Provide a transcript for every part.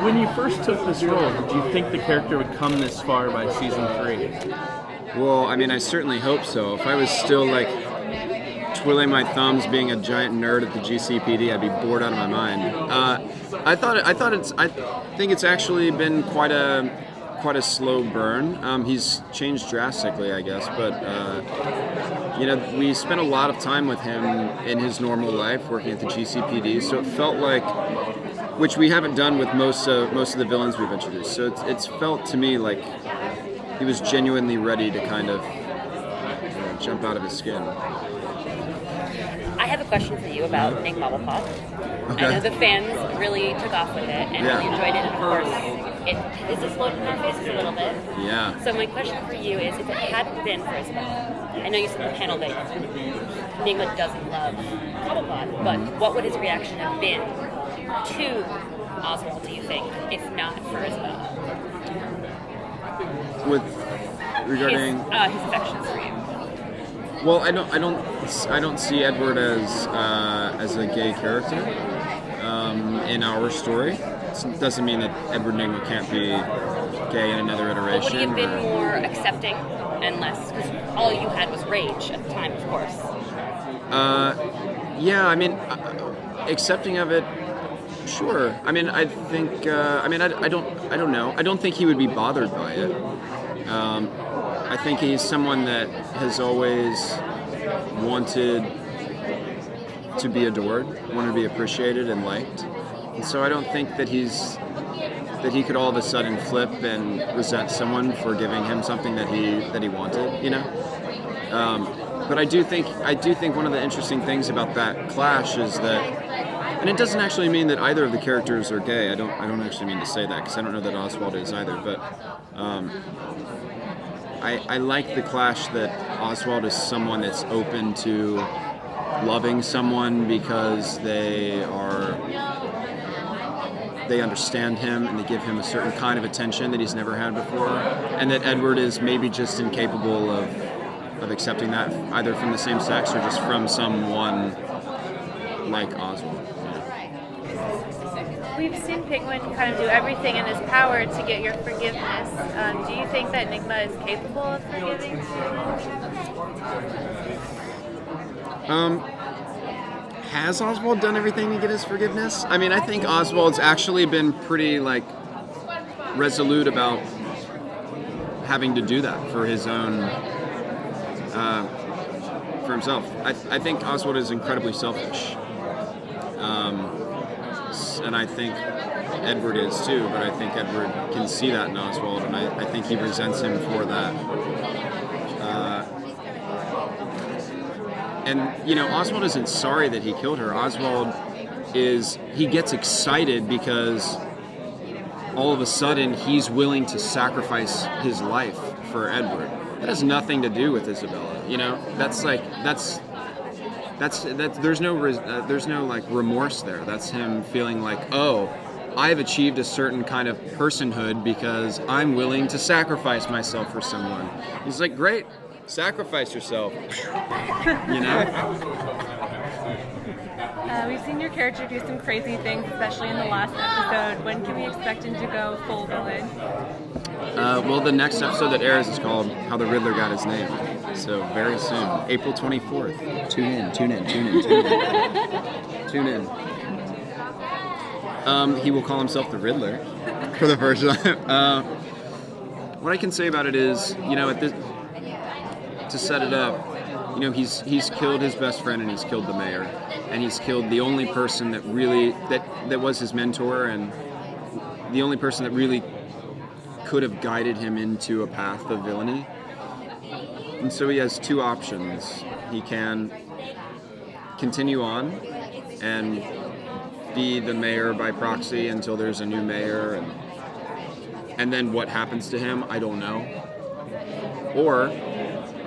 When you first took this role, did you think the character would come this far by season 3? Well, I mean, I certainly hope so. If I was still like twiddling my thumbs, being a giant nerd at the GCPD, I'd be bored out of my mind. I think it's actually been quite a slow burn. He's changed drastically, I guess, but we spent a lot of time with him in his normal life, working at the GCPD. So it felt like, which we haven't done with most of the villains we've introduced. So it's felt to me like he was genuinely ready to kind of jump out of his skin. I have a question for you about Nygmobblepot. Okay. I know the fans really took off with it and really enjoyed it. And of course, it is a slow in our faces a little bit. Yeah. So my question for you is, if it hadn't been for Isabella, I know you said in the panel that Nygma doesn't love Cobblepot, but what would his reaction have been to Oswald, do you think, if not for Isabella? Regarding his affections for you. Well, I don't see Edward as a gay character in our story. It doesn't mean that Edward Nygma can't be gay in another iteration. Would he have been more accepting and less? Because all you had was rage at the time, of course. Yeah, I mean, accepting of it. Sure. I mean, I think. I don't know. I don't think he would be bothered by it. I think he's someone that has always wanted to be adored, wanted to be appreciated and liked, and so I don't think that he could all of a sudden flip and resent someone for giving him something that he wanted, you know. But I do think one of the interesting things about that clash is that, and it doesn't actually mean that either of the characters are gay. I don't actually mean to say that, because I don't know that Oswald is either, but. I like the clash that Oswald is someone that's open to loving someone because they understand him and they give him a certain kind of attention that he's never had before, and that Edward is maybe just incapable of accepting that, either from the same sex or just from someone like Oswald. We've seen Penguin kind of do everything in his power to get your forgiveness. Do you think that Nygma is capable of forgiving? Has Oswald done everything to get his forgiveness? I mean, I think Oswald's actually been pretty, resolute about having to do that for his own, for himself. I think Oswald is incredibly selfish. And I think Edward is too, but I think Edward can see that in Oswald, and I think he resents him for that. Oswald isn't sorry that he killed her. Oswald he gets excited because all of a sudden he's willing to sacrifice his life for Edward. That has nothing to do with Isabella. There's no remorse there. That's him feeling like, oh, I've achieved a certain kind of personhood because I'm willing to sacrifice myself for someone. He's like, great, sacrifice yourself. We've seen your character do some crazy things, especially in the last episode. When can we expect him to go full villain? Well, the next episode that airs is called How the Riddler Got His Name. So very soon, April 24th. Tune in. Tune in. He will call himself the Riddler for the first time. What I can say about it is, to set it up, he's killed his best friend and he's killed the mayor, and he's killed the only person that really that was his mentor, and the only person that really could have guided him into a path of villainy. And so he has two options. He can continue on and be the mayor by proxy until there's a new mayor, and then what happens to him, I don't know.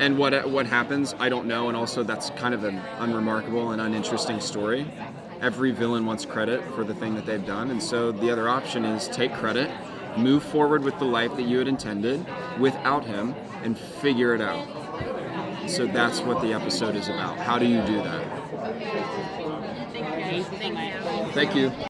And what happens, I don't know, and also that's kind of an unremarkable and uninteresting story. Every villain wants credit for the thing that they've done, and so the other option is take credit, move forward with the life that you had intended without him, and figure it out. So that's what the episode is about. How do you do that? Thank you. Thank you.